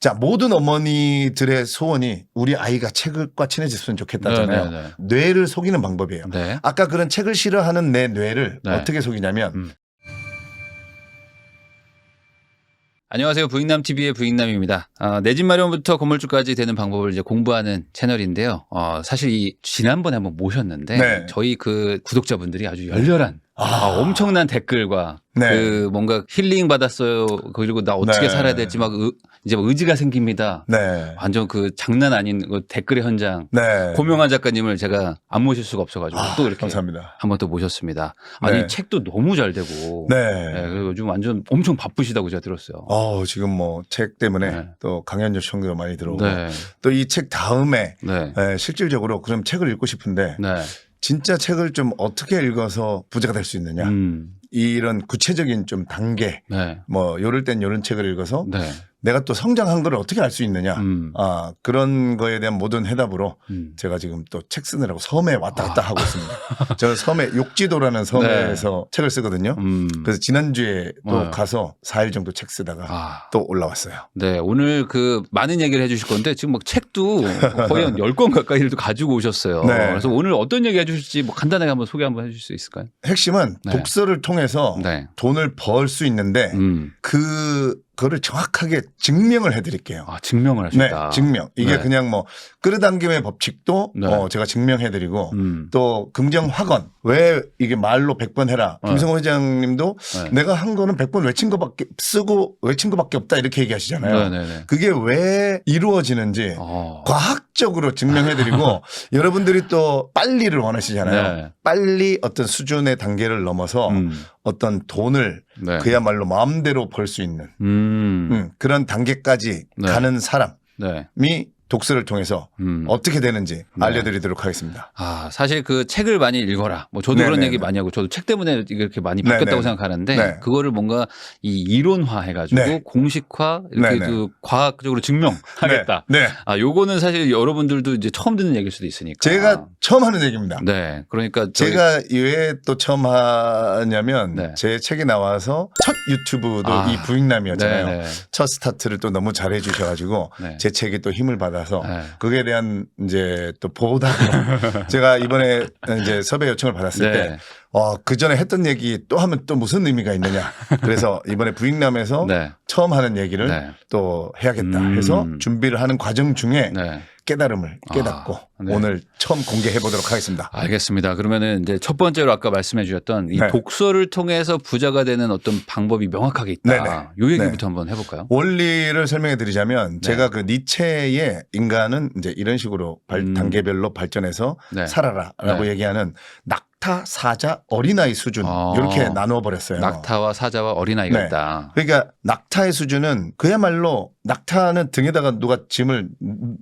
자, 모든 어머니들의 소원이 우리 아이가 책과 친해졌으면 좋겠다잖아요. 네. 뇌를 속이는 방법이에요. 네. 아까 그런 책을 싫어하는 내 뇌를 네. 어떻게 속이냐면 안녕하세요. 부익남TV의 부익남입니다. 내 집 마련부터 건물주까지 되는 방법을 이제 공부하는 채널인데요. 사실 지난번에 한번 모셨는데 네. 저희 그 구독자분들이 아주 열렬한 엄청난 댓글과 네. 그 뭔가 힐링 받았어요. 그리고 나 어떻게 네. 살아야 될지 막 이제 막 의지가 생깁니다. 네. 완전 그 장난 아닌 그 댓글의 현장. 네. 고명환 작가님을 제가 안 모실 수가 없어가지고 또 이렇게 감사합니다. 한번 또 모셨습니다. 아니 네. 책도 너무 잘 되고. 네. 그리고 요즘 완전 엄청 바쁘시다고 제가 들었어요. 지금 뭐 책 때문에 네. 또 강연 요청도 많이 들어오고 네. 또 이 책 다음에 네. 실질적으로 그럼 책을 읽고 싶은데 네. 진짜 책을 좀 어떻게 읽어서 부자가 될 수 있느냐 이런 구체적인 좀 단계 네. 뭐 요럴 땐 요런 책을 읽어서 네. 내가 또 성장한 걸 어떻게 알 수 있느냐 그런 거에 대한 모든 해답으로 제가 지금 또 책 쓰느라고 섬에 왔다 갔다 하고 있습니다. 저는 섬에 욕지도라는 섬에서 책을 쓰거든요. 그래서 지난주에 또 가서 4일 정도 책 쓰다가 또 올라왔어요. 네. 오늘 그 많은 얘기를 해 주실 건데 지금 막 책도 거의 한 10권 가까이를 가지고 오셨어요. 네. 그래서 오늘 어떤 얘기 해 주실지 뭐 간단하게 한번 소개 한번 해 주실 수 있을까요? 핵심은 네. 독서를 통해서 네. 돈을 벌 수 있는데 그거를 정확하게 증명을 해드릴게요. 증명을 하셨다. 네, 증명. 이게 네. 그냥 뭐 끌어당김의 법칙도 네. 제가 증명해드리고 또 긍정 확언 왜 이게 말로 100번 해라. 김성호 회장님도 내가 한 거는 100번 외친 거밖에 쓰고 외친 거밖에 없다 이렇게 얘기하시잖아요. 네네네. 그게 왜 이루어지는지 과학적으로 증명해드리고 여러분들이 또 빨리를 원하시잖아요. 네. 빨리 어떤 수준의 단계를 넘어서 어떤 돈을 네. 그야말로 마음대로 벌 수 있는 그런 단계까지 네. 가는 사람이 네. 독서를 통해서 어떻게 되는지 알려드리도록 하겠습니다. 사실 그 책을 많이 읽어라. 뭐 저도 그런 얘기 많이 하고 저도 책 때문에 이렇게 많이 바뀌었다고 생각하는데 그거를 뭔가 이 이론화 해가지고 공식화 이렇게 그 과학적으로 증명하겠다. 요거는 사실 여러분들도 이제 처음 듣는 얘기일 수도 있으니까. 제가 처음 하는 얘기입니다. 네. 그러니까 제가 왜 또 처음 하냐면 제 책이 나와서 첫 유튜브도 이 부익남이었잖아요. 네네. 첫 스타트를 또 너무 잘해 주셔가지고 제 책이 또 힘을 받아서 그에 대한 이제 또 보답으로 제가 이번에 이제 섭외 요청을 받았을 때 그 전에 했던 얘기 또 하면 또 무슨 의미가 있느냐. 그래서 이번에 부익남에서 처음 하는 얘기를 또 해야겠다 해서 준비를 하는 과정 중에 깨달음을 깨닫고 오늘 처음 공개해 보도록 하겠습니다. 알겠습니다. 그러면은 이제 첫 번째로 아까 말씀해 주셨던 이 독서를 통해서 부자가 되는 어떤 방법이 명확하게 있다. 이 얘기부터 한번 해볼까요? 원리를 설명해 드리자면 제가 그 니체의 인간은 이제 이런 식으로 단계별로 발전해서 살아라라고 얘기하는 낙타, 사자, 어린아이 수준 이렇게 나누어 버렸어요. 낙타와 사자와 어린아이가 있다. 그러니까 낙타의 수준은 그야말로 낙타는 등에다가 누가 짐을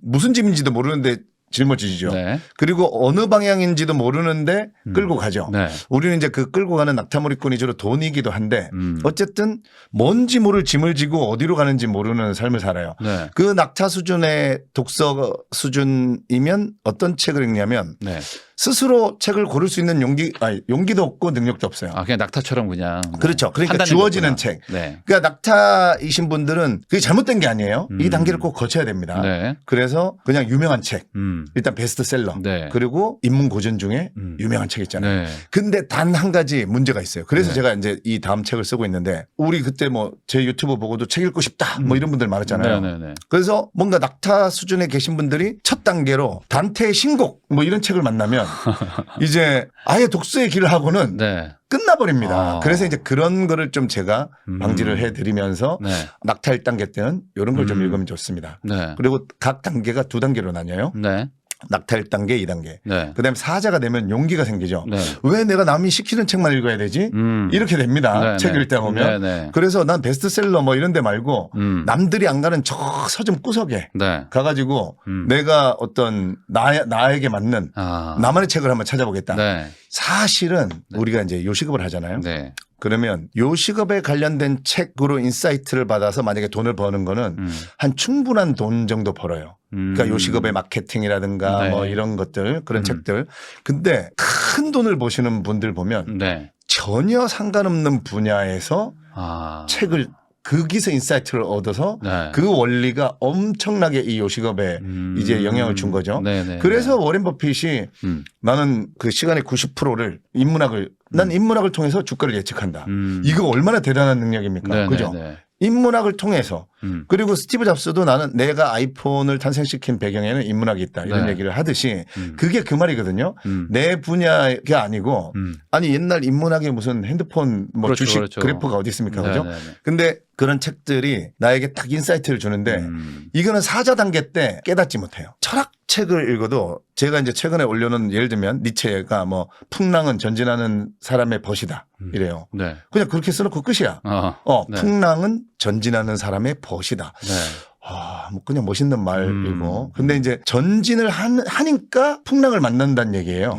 무슨 짐인지도 모르는데 짊어지죠. 그리고 어느 방향인지도 모르는데 끌고 가죠. 우리는 이제 그 끌고 가는 낙타몰이꾼이 주로 돈이기도 한데 어쨌든 뭔지 모를 짐을 지고 어디로 가는지 모르는 삶을 살아요. 그 낙타 수준의 독서 수준이면 어떤 책을 읽냐면 스스로 책을 고를 수 있는 용기도 없고 능력도 없어요. 그냥 낙타처럼 그냥. 그렇죠. 그러니까 주어지는 책. 그러니까 낙타이신 분들은 그게 잘못된 게 아니에요. 이 단계를 꼭 거쳐야 됩니다. 그래서 그냥 유명한 책. 일단 베스트셀러. 그리고 인문 고전 중에 유명한 책 있잖아요. 근데 단 한 가지 문제가 있어요. 그래서 제가 이제 이 다음 책을 쓰고 있는데 우리 그때 뭐 제 유튜브 보고도 책 읽고 싶다 뭐 이런 분들 많았잖아요. 그래서 뭔가 낙타 수준에 계신 분들이 첫 단계로 단테의 신곡 뭐 이런 책을 만나면 이제 아예 독서의 길을 하고는 끝나버립니다. 그래서 이제 그런 거를 좀 제가 방지를 해드리면서 낙타 1단계 때는 이런 걸 좀 읽으면 좋습니다. 그리고 각 단계가 2단계로 나뉘어요. 낙타 1단계, 2단계. 그다음에 사자가 되면 용기가 생기죠. 왜 내가 남이 시키는 책만 읽어야 되지? 이렇게 됩니다. 책 읽다 보면. 그래서 난 베스트셀러 뭐 이런 데 말고 남들이 안 가는 저 서점 구석에 가가지고 내가 어떤 나에게 맞는 나만의 책을 한번 찾아보겠다. 사실은 우리가 이제 요식업을 하잖아요. 그러면 요식업에 관련된 책으로 인사이트를 받아서 만약에 돈을 버는 거는 한 충분한 돈 정도 벌어요. 그러니까 요식업의 마케팅이라든가 뭐 이런 것들 그런 책들. 근데 큰 돈을 버시는 분들 보면 전혀 상관없는 분야에서 책을 거기서 인사이트를 얻어서 네. 그 원리가 엄청나게 이 요식업에 이제 영향을 준 거죠. 네네. 그래서 워렌 버핏이 나는 그 시간의 90%를 난 인문학을 통해서 주가를 예측한다. 이거 얼마나 대단한 능력입니까? 네네네. 그죠? 인문학을 통해서 그리고 스티브 잡스도 나는 내가 아이폰을 탄생시킨 배경에는 인문학이 있다 이런 네. 얘기를 하듯이 그게 그 말이거든요. 내 분야가 아니고 아니 옛날 인문학에 무슨 핸드폰 뭐 그렇죠, 주식 그렇죠. 그래프가 어디 있습니까? 그죠? 네네네. 근데 그런 책들이 나에게 딱 인사이트를 주는데 이거는 사자 단계 때 깨닫지 못해요. 철학 책을 읽어도 제가 이제 최근에 올려놓은 예를 들면 니체가 뭐 풍랑은 전진하는 사람의 벗이다 이래요. 네. 그냥 그렇게 써놓고 끝이야. 네. 풍랑은 전진하는 사람의 벗이다. 네. 뭐 그냥 멋있는 말이고. 근데 이제 전진을 하니까 풍랑을 만난다는 얘기예요.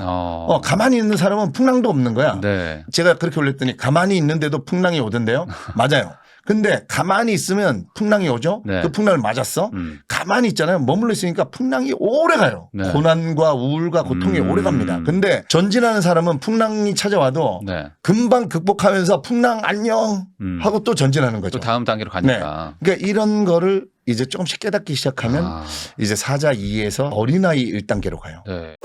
가만히 있는 사람은 풍랑도 없는 거야. 네. 제가 그렇게 올렸더니 가만히 있는데도 풍랑이 오던데요. 맞아요. 근데 가만히 있으면 풍랑이 오죠. 네. 그 풍랑을 맞았어. 가만히 있잖아요. 머물러 있으니까 풍랑이 오래 가요. 네. 고난과 우울과 고통이 오래 갑니다. 근데 전진하는 사람은 풍랑이 찾아와도 네. 금방 극복하면서 풍랑 안녕 하고 또 전진하는 거죠. 또 다음 단계로 가니까. 네. 그러니까 이런 거를 이제 조금씩 깨닫기 시작하면 이제 사자 2에서 어린아이 1단계로 가요. 네.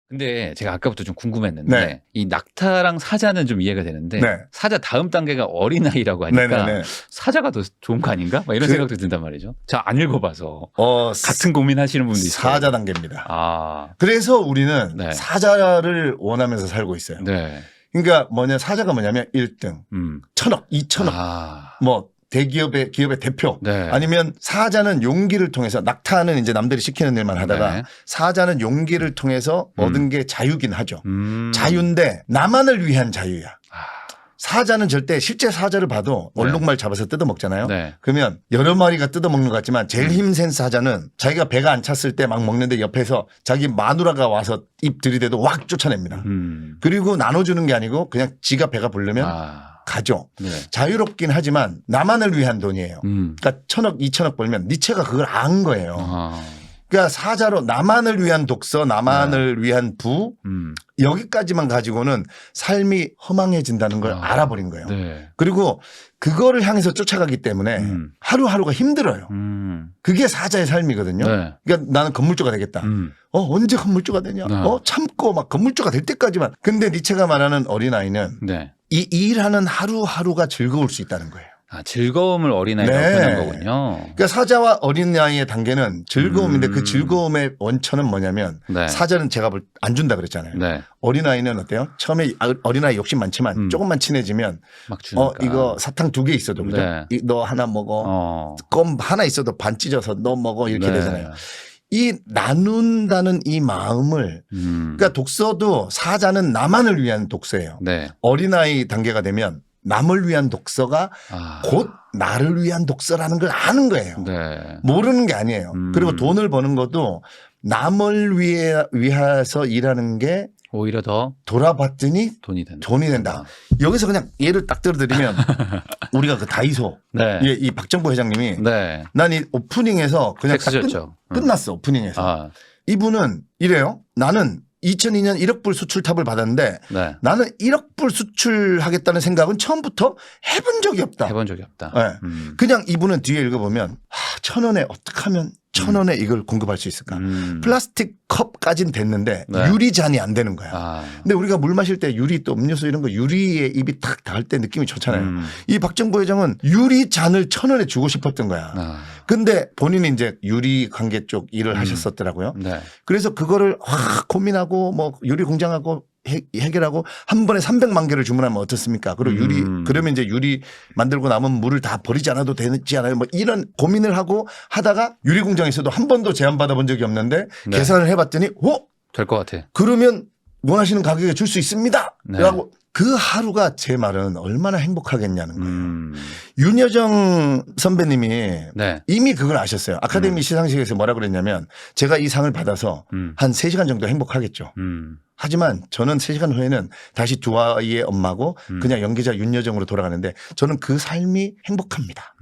근데 제가 아까부터 좀 궁금했는데 네. 이 낙타랑 사자는 좀 이해가 되는데 네. 사자 다음 단계가 어린아이라고 하니까 네네네. 사자가 더 좋은 거 아닌가? 막 이런 생각도 든단 말이죠. 자, 안 읽어봐서 같은 고민하시는 분도 있어요. 사자 단계입니다. 아. 그래서 우리는 네. 사자를 원하면서 살고 있어요. 네. 그러니까 사자가 뭐냐면 1등, 1000억, 2000억, 뭐 기업의 대표 네. 아니면 사자는 용기를 통해서 낙타는 이제 남들이 시키는 일만 하다가 네. 사자는 용기를 통해서 얻은 게 자유긴 하죠. 자유인데 나만을 위한 자유야. 사자는 절대 실제 사자를 봐도 얼룩말 잡아서 뜯어먹잖아요. 네. 그러면 여러 마리가 뜯어먹는 것 같지만 제일 힘센 사자는 자기가 배가 안 찼을 때 막 먹는데 옆에서 자기 마누라가 와서 입 들이대도 확 쫓아냅니다. 그리고 나눠주는 게 아니고 그냥 지가 배가 부르면 가죠. 네. 자유롭긴 하지만 나만을 위한 돈이에요. 그러니까 1000억, 2000억 벌면 니체가 그걸 안 거예요. 그러니까 사자로 나만을 위한 독서, 나만을 위한 부 여기까지만 가지고는 삶이 허망해진다는 걸 알아버린 거예요. 네. 그리고 그거를 향해서 쫓아가기 때문에 하루하루가 힘들어요. 그게 사자의 삶이거든요. 네. 그러니까 나는 건물주가 되겠다. 언제 건물주가 되냐? 네. 참고 막 건물주가 될 때까지만. 근데 니체가 말하는 어린아이는 네. 이 일하는 하루하루가 즐거울 수 있다는 거예요. 즐거움을 어린아이라고 표현한 거군요. 그러니까 사자와 어린아이의 단계는 즐거움인데 그 즐거움의 원천은 뭐냐면 네. 사자는 제가 안 준다 그랬잖아요. 네. 어린아이는 어때요? 처음에 어린아이 욕심 많지만 조금만 친해지면 막 주니까. 이거 사탕 2개 있어도 그죠? 네. 너 하나 먹어. 껌 하나 있어도 반 찢어서 너 먹어 이렇게 네. 되잖아요. 이 나눈다는 이 마음을 그러니까 독서도 사자는 나만을 위한 독서예요. 네. 어린아이 단계가 되면 남을 위한 독서가 곧 나를 위한 독서라는 걸 아는 거예요. 네. 모르는 게 아니에요. 그리고 돈을 버는 것도 남을 위해서 일하는 게 오히려 더 돌아봤더니 돈이 된다. 여기서 그냥 예를 딱 들어드리면 우리가 그 다이소 네. 이 박정보 회장님이 네. 난 이 오프닝에서 그냥 딱 끝났어. 오프닝에서. 이분은 이래요. 나는 2002년 1억 불 수출탑을 받았는데 네. 나는 1억 불 수출하겠다는 생각은 처음부터 해본 적이 없다. 네. 그냥 이분은 뒤에 읽어보면 1,000원에 어떻게 하면 1,000원에 이걸 공급할 수 있을까. 플라스틱 컵까지는 됐는데 네. 유리잔이 안 되는 거야. 근데 우리가 물 마실 때 유리 또 음료수 이런 거 유리에 입이 탁 닿을 때 느낌이 좋잖아요. 이 박정보 회장은 유리잔을 1,000원에 주고 싶었던 거야. 근데 본인이 이제 유리 관계 쪽 일을 하셨었더라고요. 네. 그래서 그거를 고민하고 뭐 유리 공장하고 해결하고 한 번에 300만 개를 주문하면 어떻습니까? 그리고 그러면 이제 유리 만들고 남은 물을 다 버리지 않아도 되지 않아요? 뭐 이런 고민을 하고 하다가 유리 공장에서도 한 번도 제안 받아본 적이 없는데 네. 계산을 해봤더니 될 것 같아. 그러면 원하시는 가격에 줄 수 있습니다. 네. 라고 그 하루가 제 말은 얼마나 행복하겠냐는 거예요. 윤여정 선배님이 네. 이미 그걸 아셨어요. 아카데미 시상식에서 뭐라 그랬냐면 제가 이 상을 받아서 한 3시간 정도 행복하겠죠. 하지만 저는 3시간 후에는 다시 두 아이의 엄마고 그냥 연기자 윤여정으로 돌아가는데 저는 그 삶이 행복합니다.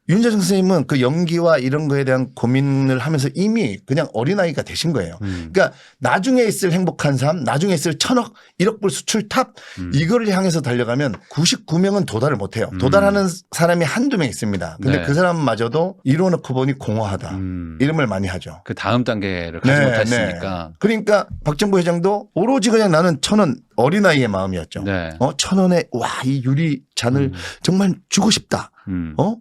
윤재정 선생님은 그 연기와 이런 거에 대한 고민을 하면서 이미 그냥 어린아이가 되신 거예요. 그러니까 나중에 있을 행복한 삶, 나중에 있을 1,000억, 1억 불 수출 탑 이거를 향해서 달려가면 99명은 도달을 못해요. 도달하는 사람이 한두 명 있습니다. 근데 네. 그 사람마저도 이뤄놓고 보니 공허하다. 이름을 많이 하죠. 그 다음 단계를 가지 못했으니까. 그러니까 박정부 회장도 오로지 그냥 나는 1,000원 어린아이의 마음이었죠. 네. 1,000원에 와, 이 유리 잔을 정말 주고 싶다.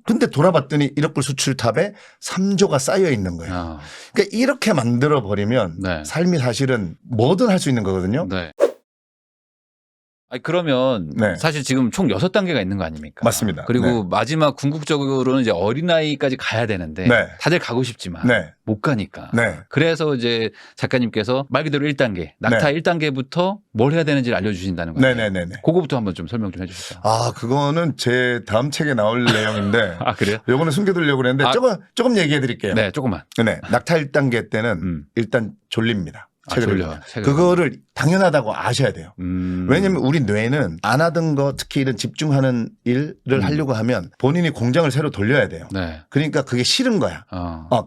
근데 돌아봤더니 1억 불 수출탑에 3조가 쌓여 있는 거예요. 그러니까 이렇게 만들어 버리면 네. 삶이 사실은 뭐든 할 수 있는 거거든요. 네. 아니, 그러면 네. 사실 지금 총 6단계가 있는 거 아닙니까? 맞습니다. 그리고 네. 마지막 궁극적으로는 이제 어린아이까지 가야 되는데 네. 다들 가고 싶지만 네. 못 가니까. 네. 그래서 이제 작가님께서 말 그대로 1단계, 낙타 1단계부터 뭘 해야 되는지를 알려주신다는 거예요. 네네네. 그거부터 한번 좀 설명 좀 해주시죠. 아, 그거는 제 다음 책에 나올 내용인데. 아, 그래요? 요거는 숨겨두려고 그랬는데 조금 얘기해 드릴게요. 네, 조금만. 네. 낙타 1단계 때는 일단 졸립니다. 졸려. 그거를 당연하다고 아셔야 돼요. 왜냐하면 우리 뇌는 안 하던 거 특히 이런 집중하는 일을 하려고 하면 본인이 공장을 새로 돌려야 돼요. 네. 그러니까 그게 싫은 거야.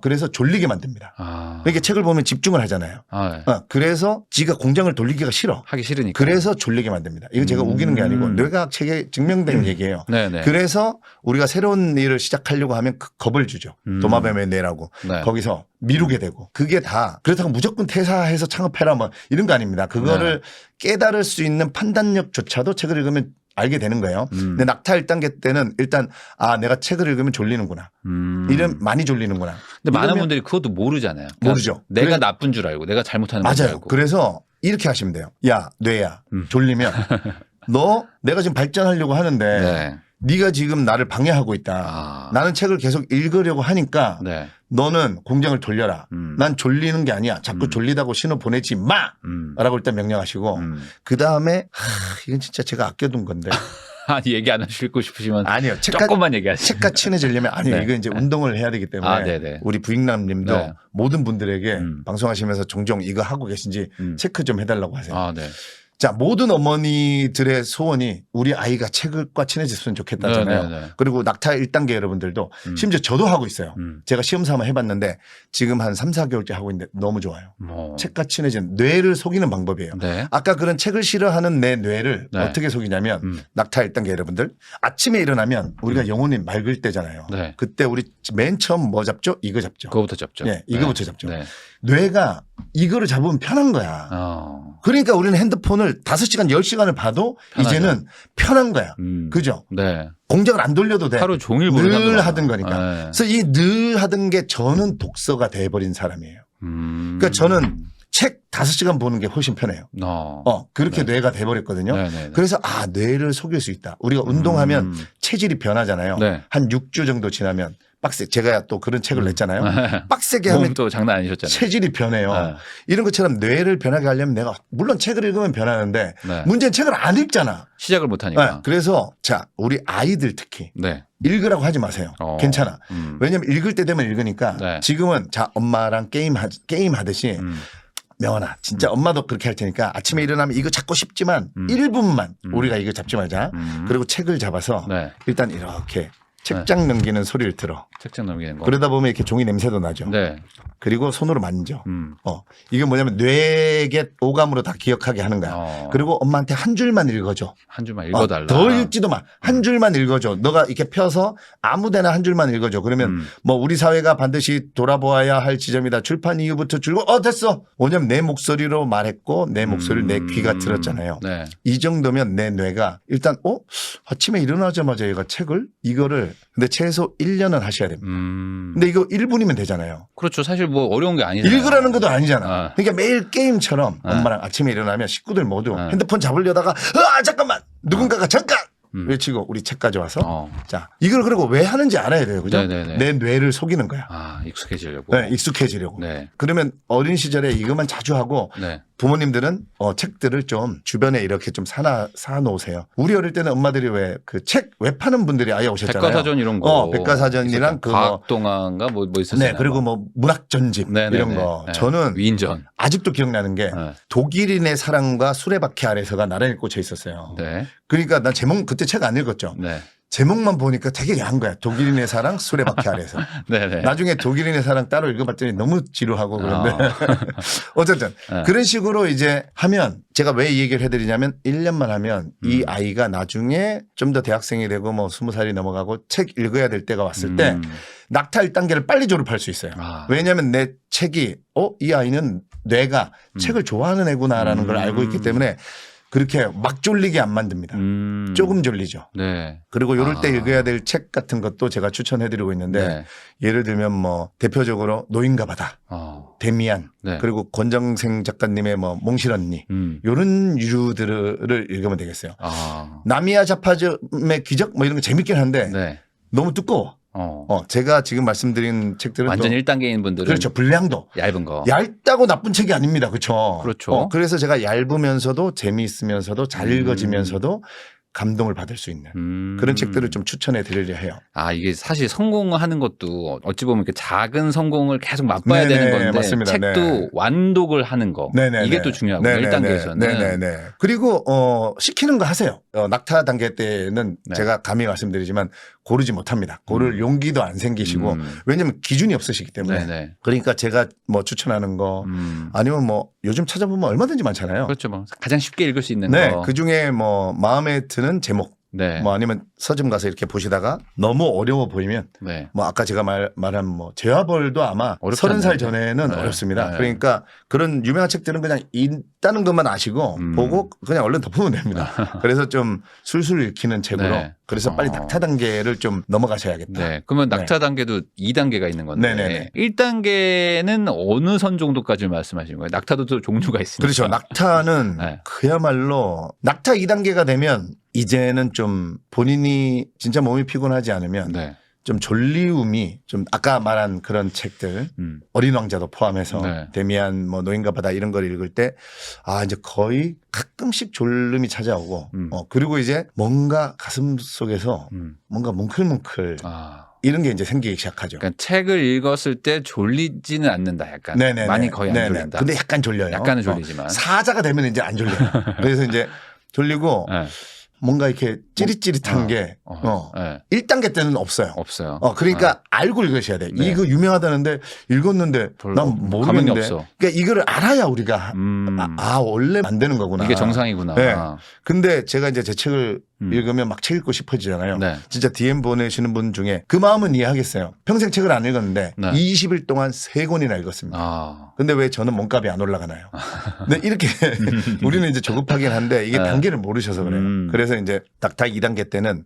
그래서 졸리게 만듭니다. 그러니까 책을 보면 집중을 하잖아요. 네. 그래서 지가 공장을 돌리기가 싫어. 하기 싫으니까. 그래서 졸리게 만듭니다. 이건 제가 우기는 게 아니고 뇌과학 책에 증명된 얘기예요. 네네. 그래서 우리가 새로운 일을 시작하려고 하면 겁을 주죠. 도마뱀의 뇌라고. 네. 거기서 미루게 되고 그게 다 그렇다고 무조건 퇴사해서 창업해라 뭐 이런 거 아닙니다. 그거를 깨달을 수 있는 판단력조차도 책을 읽으면 알게 되는 거예요. 근데 낙타 1단계 때는 일단 내가 책을 읽으면 졸리는구나. 이런 많이 졸리는구나. 근데 많은 분들이 그것도 모르잖아요. 그러니까 모르죠. 내가 나쁜 줄 알고 내가 잘못하는 줄 맞아요. 알고. 그래서 이렇게 하시면 돼요. 야, 뇌야. 졸리면 너 내가 지금 발전하려고 하는데 네. 네가 지금 나를 방해하고 있다. 나는 책을 계속 읽으려고 하니까 네. 너는 공장을 돌려라. 난 졸리는 게 아니야. 자꾸 졸리다고 신호 보내지 마. 라고 일단 명령하시고 그다음에 이건 진짜 제가 아껴둔 건데. 아니 얘기 안 하시고 싶으시면 아니요. 조금만 얘기하시죠. 책과 친해지려면 아니요. 네. 이거 이제 운동을 해야 되기 때문에 네네. 우리 부익남님도 네. 모든 분들에게 방송하시면서 종종 이거 하고 계신지 체크 좀 해달라고 하세요. 네. 자, 모든 어머니들의 소원이 우리 아이가 책과 친해졌으면 좋겠다잖아요. 네. 그리고 낙타 1단계 여러분들도 심지어 저도 하고 있어요. 제가 시험 삼아 해봤는데 지금 한 3, 4개월째 하고 있는데 너무 좋아요. 책과 친해진 뇌를 속이는 방법이에요. 네. 아까 그런 책을 싫어하는 내 뇌를 네. 어떻게 속이냐면 낙타 1단계 여러분들 아침에 일어나면 우리가 영혼이 맑을 때잖아요. 네. 그때 우리 맨 처음 뭐 잡죠? 이거 잡죠. 그거부터 잡죠. 네, 이거부터 잡죠. 네. 뇌가 이거를 잡으면 편한 거야. 그러니까 우리는 핸드폰을 5시간, 10시간을 봐도 편하죠. 이제는 편한 거야. 그죠? 네. 공장을 안 돌려도 돼. 하루 종일 늘 하던 거니까. 네. 그래서 이 늘 하던 게 저는 독서가 돼버린 사람이에요. 그러니까 저는 책 5시간 보는 게 훨씬 편해요. 그렇게 뇌가 돼버렸거든요. 그래서 뇌를 속일 수 있다. 우리가 운동하면 체질이 변하잖아요. 한 6주 정도 지나면 제가 또 그런 책을 냈잖아요. 빡세게 하면 또 장난 아니셨잖아요. 체질이 변해요. 이런 것처럼 뇌를 변하게 하려면 내가 물론 책을 읽으면 변하는데 문제는 책을 안 읽잖아. 시작을 못 하니까. 그래서 자, 우리 아이들 특히 읽으라고 하지 마세요. 괜찮아. 왜냐하면 읽을 때 되면 읽으니까 지금은 자, 엄마랑 게임 하듯이 명언아, 진짜 엄마도 그렇게 할 테니까 아침에 일어나면 이거 잡고 싶지만 1분만 우리가 이거 잡지 말자. 그리고 책을 잡아서 일단 이렇게 책장 넘기는 소리를 들어. 책장 넘기는 거. 그러다 보면 이렇게 종이 냄새도 나죠. 그리고 손으로 만져. 이게 뭐냐면 뇌의 오감으로 다 기억하게 하는 거야. 그리고 엄마한테 한 줄만 읽어줘. 한 줄만 읽어달라. 더 읽지도 마. 한 줄만 읽어줘. 너가 이렇게 펴서 아무데나 한 줄만 읽어줘. 그러면 뭐 우리 사회가 반드시 돌아보아야 할 지점이다. 출판 이후부터 줄고 됐어. 왜냐면 내 목소리로 말했고 내 목소리를 내 귀가 들었잖아요. 이 정도면 내 뇌가 일단 아침에 일어나자마자 얘가 책을 이거를 근데 최소 1년은 하셔야 됩니다. 근데 이거 1분이면 되잖아요. 그렇죠. 사실 뭐 어려운 게 아니잖아요. 읽으라는 것도 아니잖아. 그러니까 매일 게임처럼 엄마랑 아침에 일어나면 식구들 모두 핸드폰 잡으려다가 잠깐만 누군가가 잠깐 외치고 우리 책 가져와서 자 이걸 그리고 왜 하는지 알아야 돼요. 그죠? 내 뇌를 속이는 거야. 익숙해지려고. 익숙해지려고. 그러면 어린 시절에 이것만 자주 하고 부모님들은 책들을 좀 주변에 이렇게 좀 사놓으세요. 우리 어릴 때는 엄마들이 왜 그 책 왜 파는 분들이 아예 오셨잖아요. 백과사전 이런 거. 백과사전이랑 그 과학동화인가 뭐 있었어요. 그리고 뭐 문학전집 이런 거. 저는 위인전. 아직도 기억나는 게 독일인의 사랑과 수레바퀴 아래서가 나란히 꽂혀 있었어요. 그러니까 난 제목 그때 책 안 읽었죠. 제목만 보니까 되게 야한 거야. 독일인의 사랑 수레바퀴 아래에서. 네네. 나중에 독일인의 사랑 따로 읽어봤더니 너무 지루하고 그런데 어쨌든 네. 그런 식으로 이제 하면 제가 왜 이 얘기를 해드리냐면 1년만 하면 이 아이가 나중에 좀 더 대학생이 되고 뭐 20살이 넘어가고 책 읽어야 될 때가 왔을 때 낙타 1단계를 빨리 졸업할 수 있어요. 왜냐하면 내 책이 이 아이는 뇌가 책을 좋아하는 애구나라는 걸 알고 있기 때문에 그렇게 막 졸리게 안 만듭니다. 조금 졸리죠. 네. 그리고 요럴 때 읽어야 될 책 같은 것도 제가 추천해드리고 있는데 네. 예를 들면 뭐 대표적으로 노인과 바다, 데미안, 네. 그리고 권정생 작가님의 뭐 몽실언니 요런 유들을 읽으면 되겠어요. 나미야 자파즘의 기적 뭐 이런 거 재밌긴 한데 네. 너무 두꺼워. 제가 지금 말씀드린 책들은 완전 1단계인 분들은 그렇죠. 분량도 얇은 거. 얇다고 나쁜 책이 아닙니다. 그렇죠. 그렇죠. 그래서 제가 얇으면서도 재미있으면서도 잘 읽어지면서도 감동을 받을 수 있는 그런 책들을 좀 추천해 드리려 해요. 이게 사실 성공하는 것도 어찌 보면 이렇게 작은 성공을 계속 맛봐야 되는 건데 맞습니다. 책도 네. 완독을 하는 거 이게 또 중요하고요. 1단계에서는. 네네네. 그리고 시키는 거 하세요. 낙타 단계 때는 제가 감히 말씀드리지만 고르지 못합니다. 고를 용기도 안 생기시고 왜냐하면 기준이 없으시기 때문에. 그러니까 제가 뭐 추천하는 거 아니면 뭐 요즘 찾아보면 얼마든지 많잖아요. 그렇죠. 뭐 가장 쉽게 읽을 수 있는 거. 그중에 뭐 마음에 드는 제목 뭐 아니면 서점 가서 이렇게 보시다가 너무 어려워 보이면 뭐 아까 제가 말한 뭐 죄와벌도 아마 30살 전에는 어렵습니다. 그러니까 그런 유명한 책들은 그냥 읽다는 것만 아시고 보고 그냥 얼른 덮으면 됩니다. 그래서 좀 술술 읽히는 책으로 그래서 빨리 낙타 단계를 좀 넘어가셔야겠다. 그러면 낙타 단계도 2단계가 있는 건데 1단계는 어느 선 정도까지 말씀하시는 거예요? 낙타도 또 종류가 있습니다. 그렇죠. 낙타는 그야말로 낙타 2단계가 되면 이제는 좀 본인이 진짜 몸이 피곤하지 않으면 좀 졸리움이 좀 아까 말한 그런 책들 어린 왕자도 포함해서 데미안 뭐 노인과 바다 이런 걸 읽을 때 이제 거의 가끔씩 졸음이 찾아오고 그리고 이제 뭔가 가슴 속에서 뭔가 뭉클뭉클 이런 게 이제 생기기 시작하죠. 그러니까 책을 읽었을 때 졸리지는 않는다. 약간 많이 거의 안 졸린다. 근데 약간 졸려요. 약간은 졸리지만 사자가 되면 이제 안 졸려요. 그래서 이제 졸리고 뭔가 이렇게 찌릿찌릿한 게 1단계 때는 없어요. 그러니까 알고 읽으셔야 돼. 이거 유명하다는데 읽었는데 난 모르겠는데. 없어. 그러니까 이거를 알아야 우리가 원래 안 되는 거구나. 이게 정상이구나. 근데 제가 이제 제 책을 읽으면 막 책 읽고 싶어지잖아요. 진짜 DM 보내시는 분 중에 그 마음은 이해하겠어요. 평생 책을 안 읽었는데 20일 동안 3권이나 읽었습니다. 근데 왜 저는 몸값이 안 올라가나요? 근데 이렇게 우리는 이제 조급하긴 한데 이게 단계를 모르셔서 그래요. 그래서 이제 낙타 2단계 때는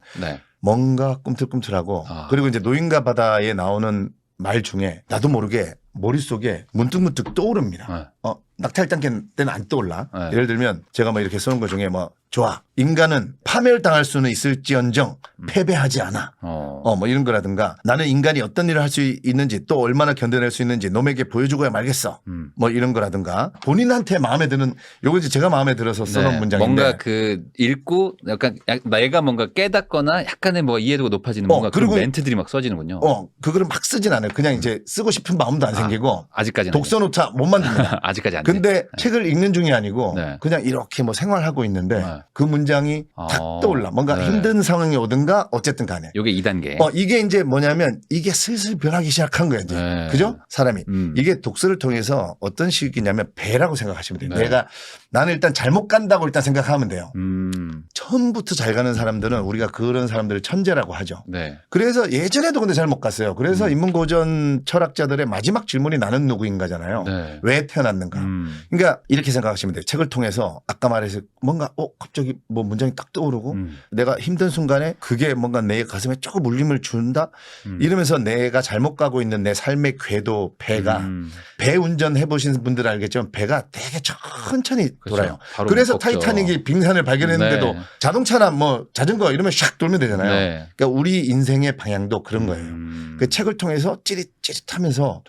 뭔가 꿈틀꿈틀하고 그리고 이제 노인과 바다에 나오는 말 중에 나도 모르게 머릿속에 문득문득 떠오릅니다. 낙타 1단계 때는 안 떠올라. 예를 들면 제가 뭐 이렇게 쓰는 것 중에 뭐 좋아. 인간은 파멸당할 수는 있을지언정 패배하지 않아. 뭐 이런 거라든가 나는 인간이 어떤 일을 할 수 있는지 또 얼마나 견뎌낼 수 있는지 놈에게 보여주고야 말겠어. 뭐 이런 거라든가 본인한테 마음에 드는 요거 이제 제가 마음에 들어서 써놓은 문장인데 뭔가 그 읽고 약간 내가 뭔가 깨닫거나 약간의 뭐 이해도가 높아지는 뭔가 그런 멘트들이 막 써지는군요. 그거를 막 쓰진 않아요. 그냥 이제 쓰고 싶은 마음도 안 생기고 아직까지는 독서노트 못 만듭니다. 아직까지 안 돼. 근데 책을 읽는 중이 아니고 그냥 이렇게 뭐 생활하고 있는데 그 문장이 탁 떠올라. 뭔가 힘든 상황이 오든가 어쨌든 간에. 이게 2단계. 이게 이제 뭐냐면 이게 슬슬 변하기 시작한 거예요. 이제. 그죠? 사람이. 이게 독서를 통해서 어떤 식이냐면 배라고 생각하시면 돼요. 나는 일단 잘못 간다고 일단 생각하면 돼요. 처음부터 잘 가는 사람들은 우리가 그런 사람들을 천재라고 하죠. 그래서 예전에도 근데 잘 못 갔어요. 그래서 인문고전 철학자들의 마지막 질문이 나는 누구인가잖아요. 왜 태어났는가. 그러니까 이렇게 생각하시면 돼요. 책을 통해서 아까 말해서 뭔가 갑자기 뭐 문장이 딱 떠오르고 내가 힘든 순간에 그게 뭔가 내 가슴에 조금 울림을 준다 이러면서 내가 잘못 가고 있는 내 삶의 궤도 배가 배 운전해 보신 분들은 알겠지만 배가 되게 천천히 돌아요. 그래서 타이타닉이 빙산을 발견했는데도 자동차나 뭐 자전거 이러면 샥 돌면 되잖아요. 그러니까 우리 인생의 방향도 그런 거예요. 그 책을 통해서 찌릿찌릿하면서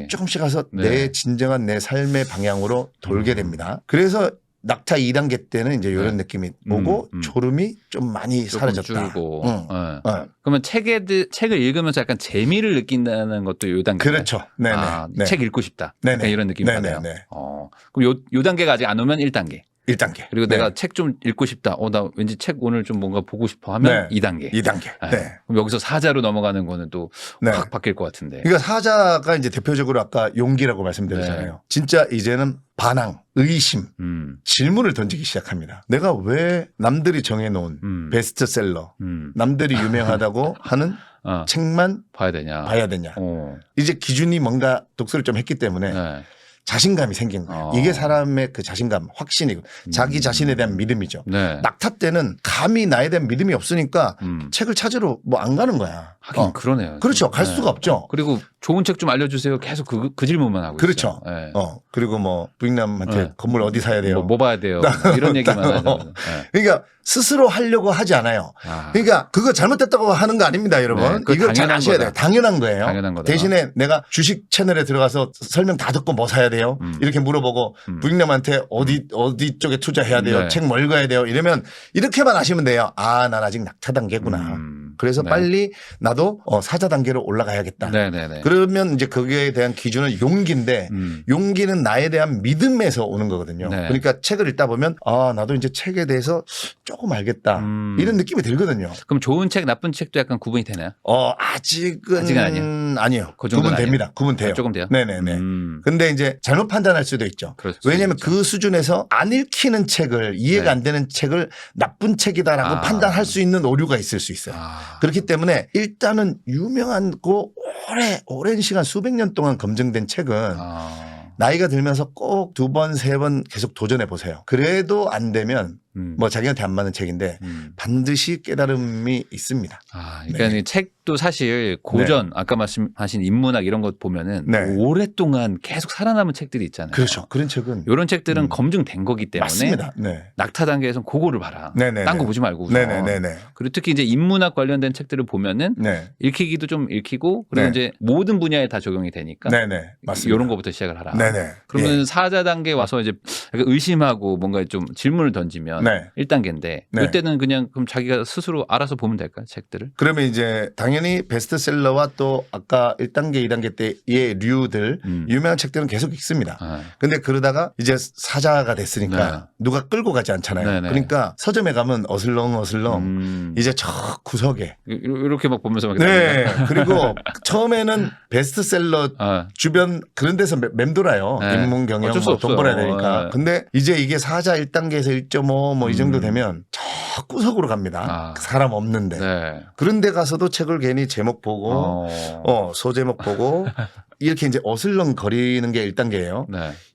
조금씩 가서 내 진정한 내 삶의 방향으로 돌게 됩니다. 그래서 낙타 2단계 때는 이제 이런 느낌이 오고 졸음이 좀 많이 사라졌다. 줄고. 그러면 책을 읽으면서 약간 재미를 느낀다는 것도 요 단계. 그렇죠. 책 읽고 싶다. 이런 느낌이 받아요. 그럼 요 단계가 아직 안 오면 1단계. 1단계. 그리고 내가 책 좀 읽고 싶다. 나 왠지 책 오늘 좀 뭔가 보고 싶어 하면 2단계. 2단계. 네. 그럼 여기서 사자로 넘어가는 거는 또 확 바뀔 것 같은데. 그러니까 사자가 이제 대표적으로 아까 용기라고 말씀드렸잖아요. 진짜 이제는 반항, 의심, 질문을 던지기 시작합니다. 내가 왜 남들이 정해놓은 베스트셀러, 남들이 유명하다고 하는 책만 봐야 되냐. 이제 기준이 뭔가 독서를 좀 했기 때문에 자신감이 생긴 거예요. 이게 사람의 그 자신감, 확신이고 자기 자신에 대한 믿음이죠. 낙타 때는 감히 나에 대한 믿음이 없으니까 책을 찾으러 뭐 안 가는 거야. 하긴 그러네요. 그렇죠. 갈 수가 없죠. 그리고 좋은 책 좀 알려주세요. 계속 그 질문만 하고 그렇죠. 있어요. 그리고 뭐 부인남한테 건물 어디 사야 돼요? 뭐 봐야 돼요? 뭐 이런 얘기만 하죠. 그러니까 스스로 하려고 하지 않아요. 그러니까 그거 잘못됐다고 하는 거 아닙니다, 여러분. 이걸 잘 아셔야 돼요. 당연한 거예요. 당연한 거다. 대신에 내가 주식 채널에 들어가서 설명 다 듣고 뭐 사야 돼요? 이렇게 물어보고 부인남한테 어디 쪽에 투자해야 돼요? 책 뭐 읽어야 돼요? 이러면 이렇게만 하시면 돼요. 난 아직 낙타 단계구나. 그래서 빨리 나도 사자 단계로 올라가야겠다. 그러면 이제 거기에 대한 기준은 용기인데 용기는 나에 대한 믿음에서 오는 거거든요. 그러니까 책을 읽다 보면 나도 이제 책에 대해서 조금 알겠다. 이런 느낌이 들거든요. 그럼 좋은 책, 나쁜 책도 약간 구분이 되나요? 아직은 아니요. 구분됩니다. 구분돼요. 조금 돼요? 네네네. 근데 이제 잘못 판단할 수도 있죠. 왜냐하면 그 수준에서 안 읽히는 책을 이해가 안 되는 책을 나쁜 책이다라고 판단할 수 있는 오류가 있을 수 있어요. 그렇기 때문에 일단은 유명하고 오랜 시간 수백 년 동안 검증된 책은 나이가 들면서 꼭 2번, 3번 계속 도전해 보세요. 그래도 안 되면 뭐 자기한테 안 맞는 책인데 반드시 깨달음이 있습니다. 그러니까 책도 사실 고전 아까 말씀하신 인문학 이런 것 보면은 오랫동안 계속 살아남은 책들이 있잖아요. 그렇죠. 그런 책은 이런 책들은 검증된 거기 때문에 맞습니다. 낙타 단계에서는 그거를 봐라. 딴 거 보지 말고. 그리고 특히 이제 인문학 관련된 책들을 보면은 읽히기도 좀 읽히고 그리고 이제 모든 분야에 다 적용이 되니까 맞습니다. 이런 거부터 시작을 하라. 그러면 사자 단계 와서 이제 약간 의심하고 뭔가 좀 질문을 던지면 1단계인데 이때는 그냥 그럼 자기가 스스로 알아서 보면 될까요? 책들을? 그러면 이제 당연히 베스트셀러와 또 아까 1단계, 2단계 때의 류들 유명한 책들은 계속 읽습니다. 근데 그러다가 이제 사자가 됐으니까 누가 끌고 가지 않잖아요. 그러니까 서점에 가면 어슬렁 이제 저 구석에 이렇게 막 보면서 막 그리고 처음에는 베스트셀러 주변 그런 데서 맴돌아요. 인문 경영 뭐 돈 벌어야 되니까. 근데 이제 이게 사자 1단계에서 1.5 뭐 이 정도 되면 저 구석으로 갑니다. 사람 없는데. 그런 데 가서도 책을 괜히 제목 보고 소제목 보고 이렇게 이제 어슬렁거리는 게 1단계예요.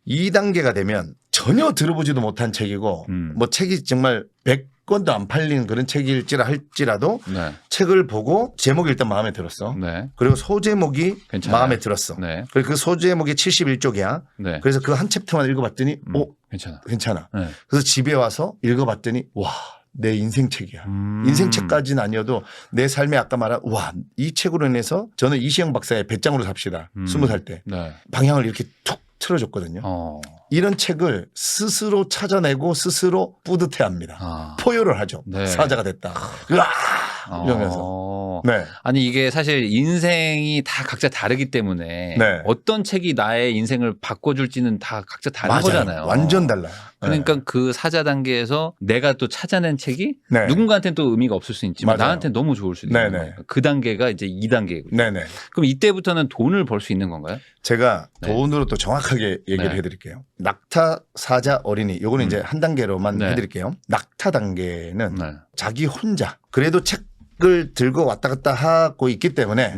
2단계가 되면 전혀 들어보지도 못한 책이고 뭐 책이 정말 100권도 안 팔린 그런 책일지라도 책을 보고 제목이 일단 마음에 들었어. 그리고 소제목이 괜찮아요. 마음에 들었어. 그리고 그 소제목이 71쪽이야. 그래서 그 한 챕터만 읽어봤더니 괜찮아. 그래서 집에 와서 읽어봤더니 와. 내 인생 책이야. 인생 책까지는 아니어도 내 삶에 아까 말한 이 책으로 인해서 저는 이시영 박사의 배짱으로 삽시다. 20살 때 방향을 이렇게 툭 틀어줬거든요. 이런 책을 스스로 찾아내고 스스로 뿌듯해합니다. 포효를 하죠. 사자가 됐다. 이러면서. 아니 이게 사실 인생이 다 각자 다르기 때문에 어떤 책이 나의 인생을 바꿔줄지는 다 각자 다른 거잖아요. 완전 달라요. 그러니까 그 사자 단계에서 내가 또 찾아낸 책이 누군가한테는 또 의미가 없을 수 있지만 나한테는 너무 좋을 수도 있는 거예요. 그 단계가 이제 2단계고요. 그럼 이때부터는 돈을 벌 수 있는 건가요? 제가 돈으로 또 정확하게 얘기를 해드릴게요. 낙타, 사자, 어린이 요거는 이제 한 단계로만 해드릴게요. 낙타 단계는 자기 혼자 그래도 책을 들고 왔다 갔다 하고 있기 때문에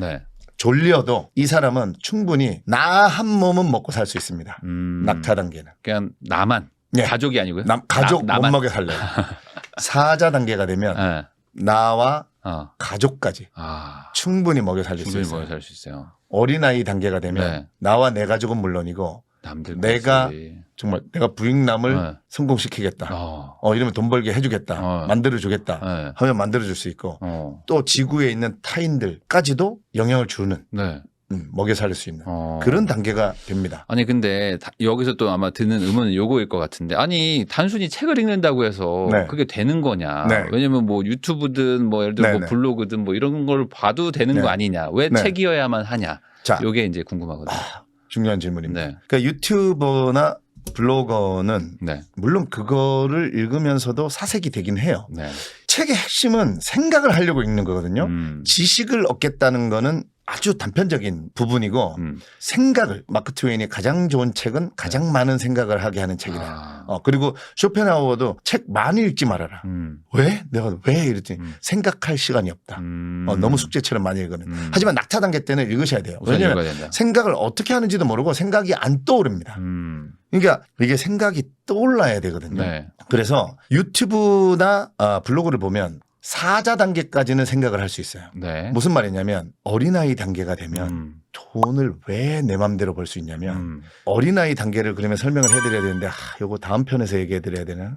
졸려도 이 사람은 충분히 나 한 몸은 먹고 살 수 있습니다. 낙타 단계는. 그냥 나만. 가족이 아니고요. 가족 못 먹여 살래요. 사자 단계가 되면 나와 가족까지 충분히 먹여 살릴 수 있어요. 어린아이 단계가 되면 나와 내 가족은 물론이고 내가 정말 내가 부익남을 성공시키겠다. 이러면 돈 벌게 해주겠다. 만들어주겠다. 하면 만들어줄 수 있고 또 지구에 있는 타인들까지도 영향을 주는 먹여 살릴 수 있는 그런 단계가 됩니다. 아니 근데 여기서 또 아마 드는 의문은 요거일 것 같은데 아니 단순히 책을 읽는다고 해서 그게 되는 거냐. 왜냐면 뭐 유튜브든 뭐 예를 들어 뭐 블로그든 뭐 이런 걸 봐도 되는 거 아니냐. 왜 책이어야만 하냐. 요게 이제 궁금하거든요. 중요한 질문입니다. 그러니까 유튜버나 블로거는 네. 물론 그거를 읽으면서도 사색이 되긴 해요. 네. 책의 핵심은 생각을 하려고 읽는 거거든요. 지식을 얻겠다는 거는 아주 단편적인 부분이고 생각을 마크 트웨인이 가장 좋은 책은 가장 많은 생각을 하게 하는 책이다. 그리고 쇼펜하우어도 책 많이 읽지 말아라. 왜? 내가 왜? 이랬더니 생각할 시간이 없다. 너무 숙제처럼 많이 읽으면. 하지만 낙타 단계 때는 읽으셔야 돼요. 왜냐하면 생각을 어떻게 하는지도 모르고 생각이 안 떠오릅니다. 그러니까 이게 생각이 떠올라야 되거든요. 네. 그래서 유튜브나 블로그를 보면 사자 단계까지는 생각을 할 수 있어요. 네. 무슨 말이냐면 어린아이 단계가 되면 돈을 왜 내 맘대로 벌 수 있냐면 어린아이 단계를 그러면 설명을 해드려야 되는데 요거 다음 편에서 얘기해드려야 되나?